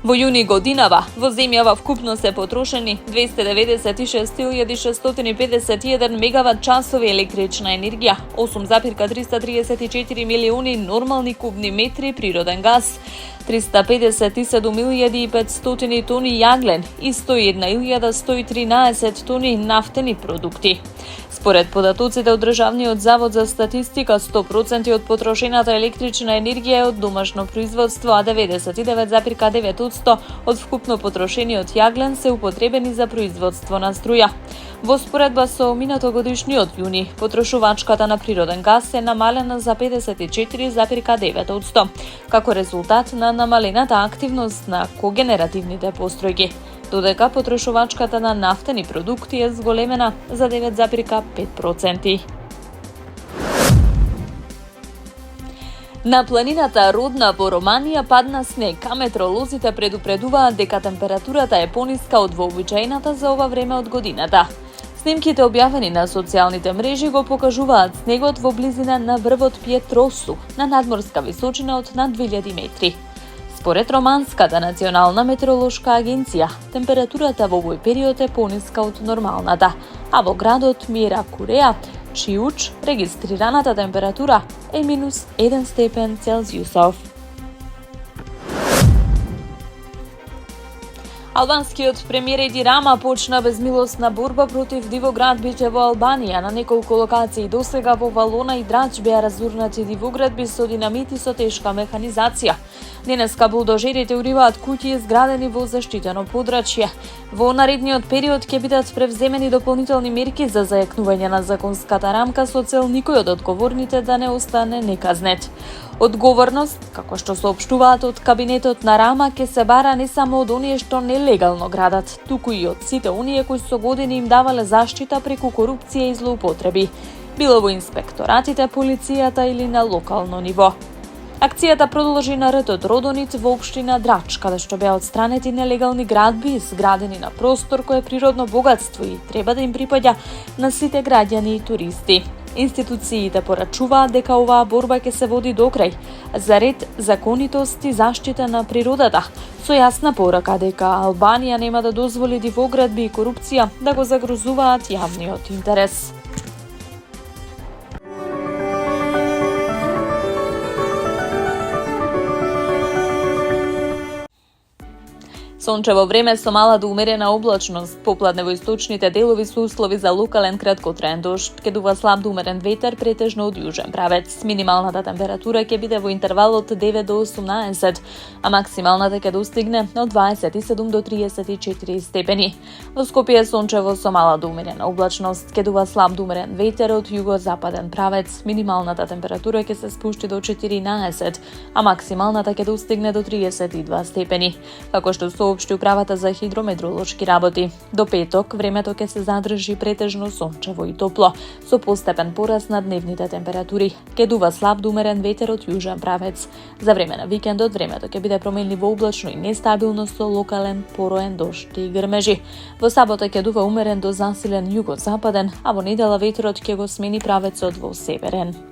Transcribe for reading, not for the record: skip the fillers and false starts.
Во јуни годинава во земјава вкупно се потрошени 296.651 мегават часови електрична енергија, 8,334 милиони нормални кубни метри природен газ, 357.500 тони јаглен и 101.113 тони нафтени продукти. Според податоците од Државниот завод за статистика, 100% од потрошената електрична енергија е од домашно производство, а 99,9% од вкупно потрошениот јаглен се употребени за производство на струја. Во споредба со минатогодишниот јуни, потрошувачката на природен газ е намалена за 54,9%, како резултат на намалената активност на когенеративните постројки, додека потрошувачката на нафтени продукти е зголемена за 9,5%. На планината Родна во Романија падна снег, а метеоролозите предупредуваат дека температурата е пониска од вообичаената за ова време од годината. Снимките објавени на социјалните мрежи го покажуваат снегот во близина на врвот Пјетросу, на надморска височина од над 2000 метри. Според Романската национална метеоролошка агенција, температурата во овој период е пониска од нормалната, а во градот Мира Куреа, Чиуч, регистрираната температура е минус 1 степен Целзиусов. Албанскиот премиер Еди Рама почна безмилосна борба против дивоградбите во Албанија. На неколку локации досега во Валона и Драч беа разурнати дивоградби со динамит и со тешка механизација. Денеска булдожерите уриваат куќи изградени во заштитено подрачје. Во наредниот период ќе бидат превземени дополнителни мерки за зајакнување на законската рамка со цел никој од одговорните да не остане неказнет. Одговорност, како што соопштуваат од кабинетот на Рама, ќе се бара не само од оние што нелегално градат, туку и од сите оние кои со години им давале заштита преку корупција и злоупотреби, било во инспекторатите, полицијата или на локално ниво. Акцијата продолжи на ретот Родонит во општина Драч, каде што беа отстранети нелегални градби изградени на простор кој е природно богатство и треба да им припаѓа на сите граѓани и туристи. Институциите порачуваат дека оваа борба ќе се води до крај, за ред, законитост и заштита на природата, со јасна порака дека Албанија нема да дозволи дивоградби и корупција да го загрозуваат јавниот интерес. Сончево време со мала до умерена облачност, попладне во источните делови со услови за локален краткотраен дожд, ќе дува слаб до умерен ветер претежно од јужен правец. Минималната температура ќе биде во интервал од 9 до 18, а максималната ќе достигне од 27 до 34 степени. Во Скопје сончево со мала до умерена облачност, ќе дува слаб до умерен ветер од југозападен правец. Минималната температура ќе се спушти до 14, а максималната ќе достигне до 32 степени. Како што соопшти Управата за хидрометеоролошки работи, до петок времето ќе се задржи претежно сончево и топло, со постепен пораст на дневните температури. Ќе дува слаб до умерен ветер од јужен правец. За време на викендот времето ќе биде променливо облачно и нестабилно со локален пороен дожд и грмежи. Во сабота ќе дува умерен до засилен југозападен, а во недела ветерот ќе го смени правецот во северен.